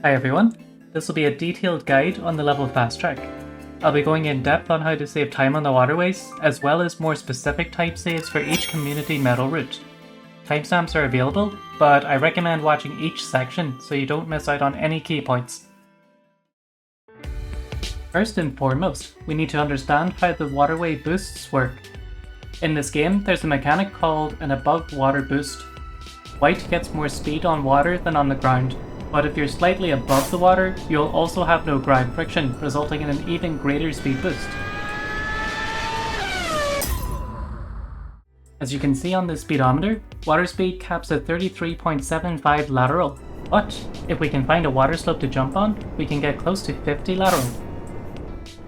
Hi everyone, this will be a detailed guide on the level Fasttrack. I'll be going in depth on how to save time on the waterways, as well as more specific type saves for each community medal route. Timestamps are available, but I recommend watching each section so you don't miss out on any key points. First and foremost, we need to understand how the waterway boosts work. In this game, there's a mechanic called an above water boost. White gets more speed on water than on the ground, but if you're slightly above the water, you'll also have no ground friction, resulting in an even greater speed boost. As you can see on this speedometer, water speed caps at 33.75 lateral, but if we can find a water slope to jump on, we can get close to 50 lateral.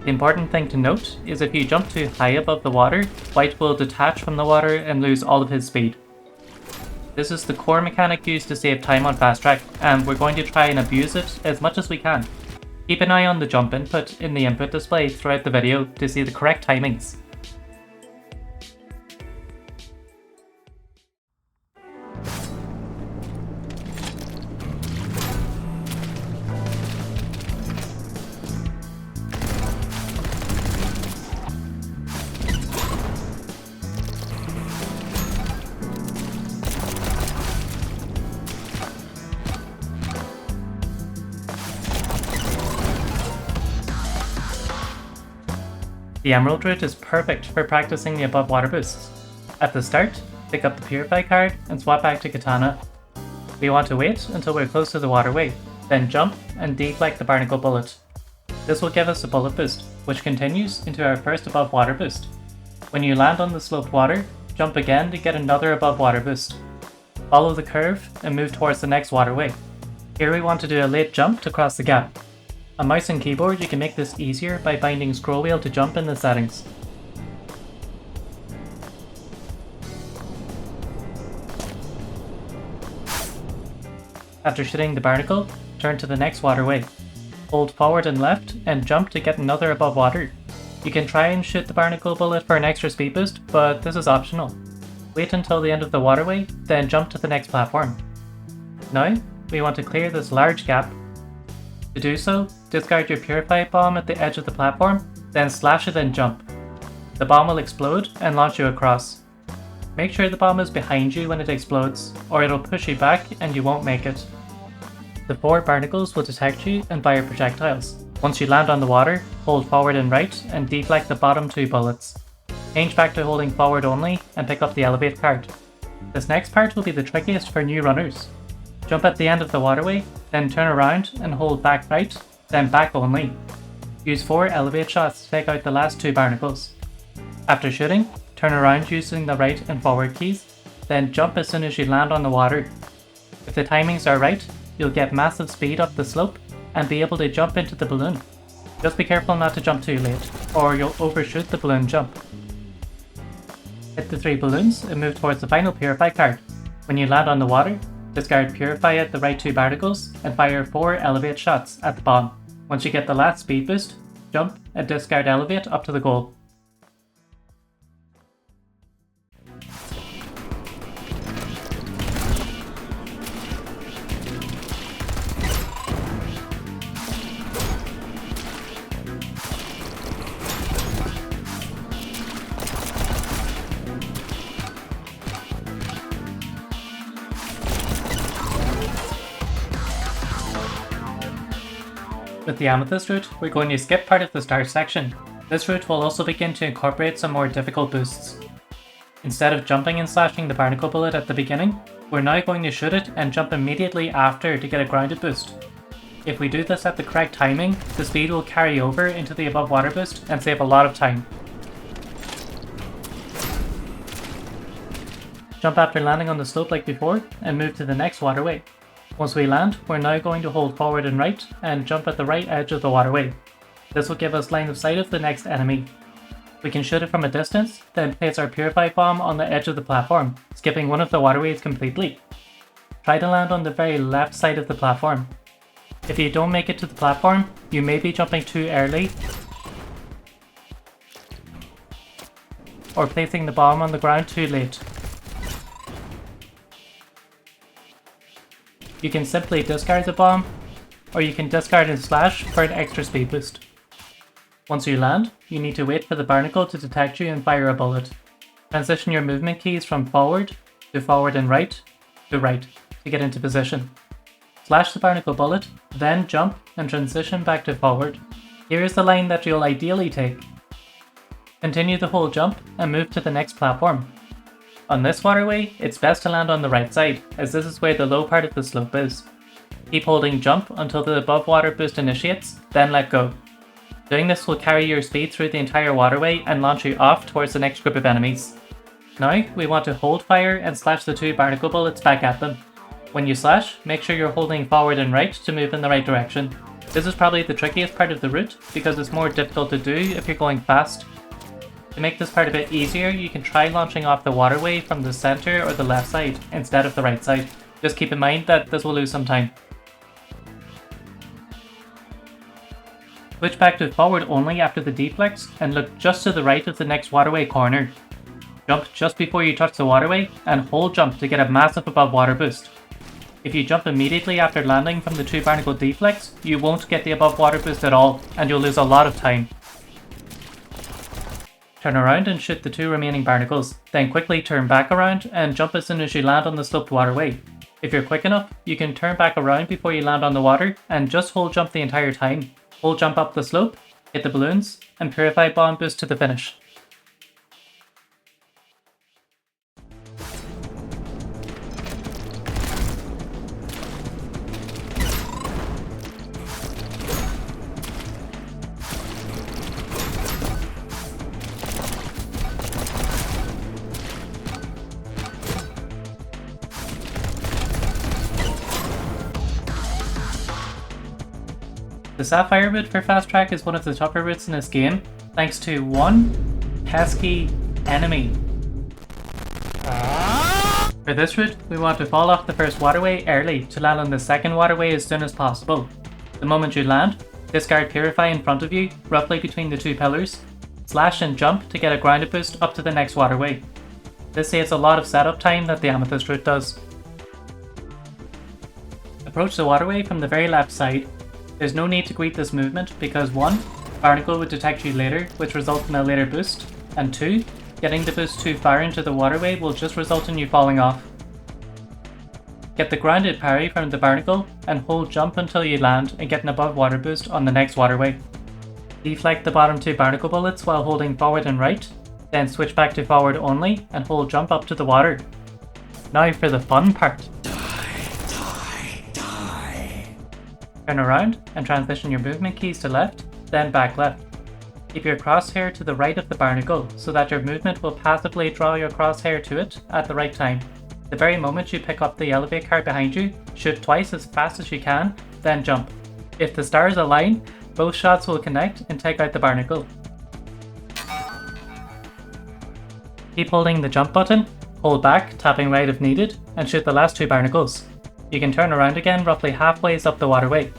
The important thing to note is if you jump too high above the water, White will detach from the water and lose all of his speed. This is the core mechanic used to save time on Fasttrack, and we're going to try and abuse it as much as we can. Keep an eye on the jump input in the input display throughout the video to see the correct timings. The Emerald route is perfect for practicing the above water boosts. At the start, pick up the Purify card and swap back to Katana. We want to wait until we're close to the waterway, then jump and deflect the Barnacle Bullet. This will give us a bullet boost, which continues into our first above water boost. When you land on the sloped water, jump again to get another above water boost. Follow the curve and move towards the next waterway. Here we want to do a late jump to cross the gap. On mouse and keyboard, you can make this easier by binding scroll wheel to jump in the settings. After shooting the barnacle, turn to the next waterway. Hold forward and left and jump to get another above water. You can try and shoot the barnacle bullet for an extra speed boost, but this is optional. Wait until the end of the waterway, then jump to the next platform. Now, we want to clear this large gap. To do so, discard your Purify bomb at the edge of the platform, then slash it and jump. The bomb will explode and launch you across. Make sure the bomb is behind you when it explodes, or it'll push you back and you won't make it. The 4 barnacles will detect you and fire projectiles. Once you land on the water, hold forward and right and deflect the bottom 2 bullets. Change back to holding forward only and pick up the Elevate card. This next part will be the trickiest for new runners. Jump at the end of the waterway, then turn around and hold back right, then back only. Use 4 elevate shots to take out the last 2 barnacles. After shooting, turn around using the right and forward keys, then jump as soon as you land on the water. If the timings are right, you'll get massive speed up the slope and be able to jump into the balloon. Just be careful not to jump too late, or you'll overshoot the balloon jump. Hit the 3 balloons and move towards the final Purify card. When you land on the water, discard Purify at the right 2 barnacles and fire 4 elevate shots at the bomb. Once you get the last speed boost, jump and discard elevate up to the goal. With the Amethyst route, we're going to skip part of the start section. This route will also begin to incorporate some more difficult boosts. Instead of jumping and slashing the barnacle bullet at the beginning, we're now going to shoot it and jump immediately after to get a grounded boost. If we do this at the correct timing, the speed will carry over into the above water boost and save a lot of time. Jump after landing on the slope like before and move to the next waterway. Once we land, we're now going to hold forward and right and jump at the right edge of the waterway. This will give us line of sight of the next enemy. We can shoot it from a distance, then place our Purify bomb on the edge of the platform, skipping one of the waterways completely. Try to land on the very left side of the platform. If you don't make it to the platform, you may be jumping too early or placing the bomb on the ground too late. You can simply discard the bomb, or you can discard and slash for an extra speed boost. Once you land, you need to wait for the barnacle to detect you and fire a bullet. Transition your movement keys from forward to forward and right to right to get into position. Slash the barnacle bullet, then jump and transition back to forward. Here is the line that you'll ideally take. Continue the whole jump and move to the next platform. On this waterway, it's best to land on the right side, as this is where the low part of the slope is. Keep holding jump until the above water boost initiates, then let go. Doing this will carry your speed through the entire waterway and launch you off towards the next group of enemies. Now, we want to hold fire and slash the 2 barnacle bullets back at them. When you slash, make sure you're holding forward and right to move in the right direction. This is probably the trickiest part of the route, because it's more difficult to do if you're going fast. To make this part a bit easier, you can try launching off the waterway from the center or the left side instead of the right side. Just keep in mind that this will lose some time. Switch back to forward only after the deflex and look just to the right of the next waterway corner. Jump just before you touch the waterway and hold jump to get a massive above water boost. If you jump immediately after landing from the 2 barnacle deflex, you won't get the above water boost at all and you'll lose a lot of time. Turn around and shoot the 2 remaining barnacles, then quickly turn back around and jump as soon as you land on the sloped waterway. If you're quick enough, you can turn back around before you land on the water and just hold jump the entire time. Hold jump up the slope, hit the balloons, and Purify Bomb boost to the finish. The Sapphire route for Fast Track is one of the tougher routes in this game, thanks to one pesky enemy. For this route, we want to fall off the first waterway early to land on the second waterway as soon as possible. The moment you land, discard Purify in front of you, roughly between the 2 pillars, slash and jump to get a grounded boost up to the next waterway. This saves a lot of setup time that the Amethyst route does. Approach the waterway from the very left side. There's no need to greet this movement because 1. Barnacle would detect you later, which results in a later boost, and 2. Getting the boost too far into the waterway will just result in you falling off. Get the grounded parry from the barnacle and hold jump until you land and get an above water boost on the next waterway. Deflect the bottom 2 barnacle bullets while holding forward and right, then switch back to forward only and hold jump up to the water. Now for the fun part. Turn around and transition your movement keys to left, then back left. Keep your crosshair to the right of the barnacle so that your movement will passively draw your crosshair to it at the right time. The very moment you pick up the elevate card behind you, shoot twice as fast as you can, then jump. If the stars align, both shots will connect and take out the barnacle. Keep holding the jump button, hold back, tapping right if needed, and shoot the last 2 barnacles. You can turn around again roughly halfway up the waterway.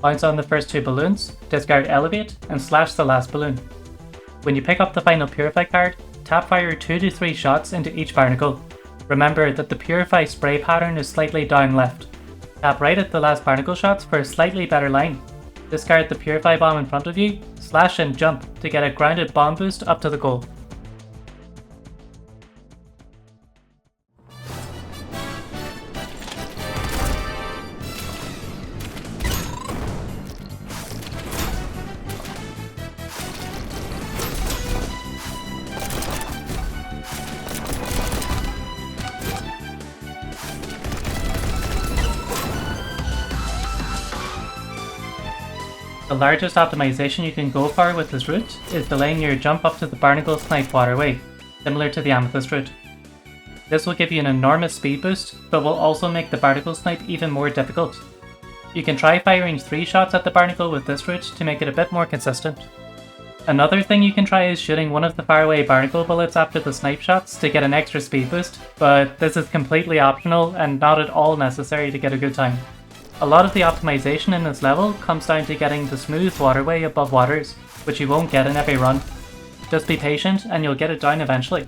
Bounce on the first 2 balloons, discard elevate, and slash the last balloon. When you pick up the final Purify card, tap fire 2 to 3 shots into each barnacle. Remember that the Purify spray pattern is slightly down left. Tap right at the last barnacle shots for a slightly better line. Discard the Purify bomb in front of you, slash and jump to get a grounded bomb boost up to the goal. The largest optimization you can go for with this route is delaying your jump up to the Barnacle Snipe waterway, similar to the Amethyst route. This will give you an enormous speed boost, but will also make the Barnacle Snipe even more difficult. You can try firing 3 shots at the Barnacle with this route to make it a bit more consistent. Another thing you can try is shooting one of the faraway Barnacle bullets after the snipe shots to get an extra speed boost, but this is completely optional and not at all necessary to get a good time. A lot of the optimization in this level comes down to getting the smooth waterway above waters, which you won't get in every run. Just be patient and you'll get it down eventually.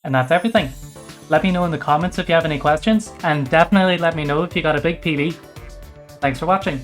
And that's everything. Let me know in the comments if you have any questions, and definitely let me know if you got a big PB. Thanks for watching!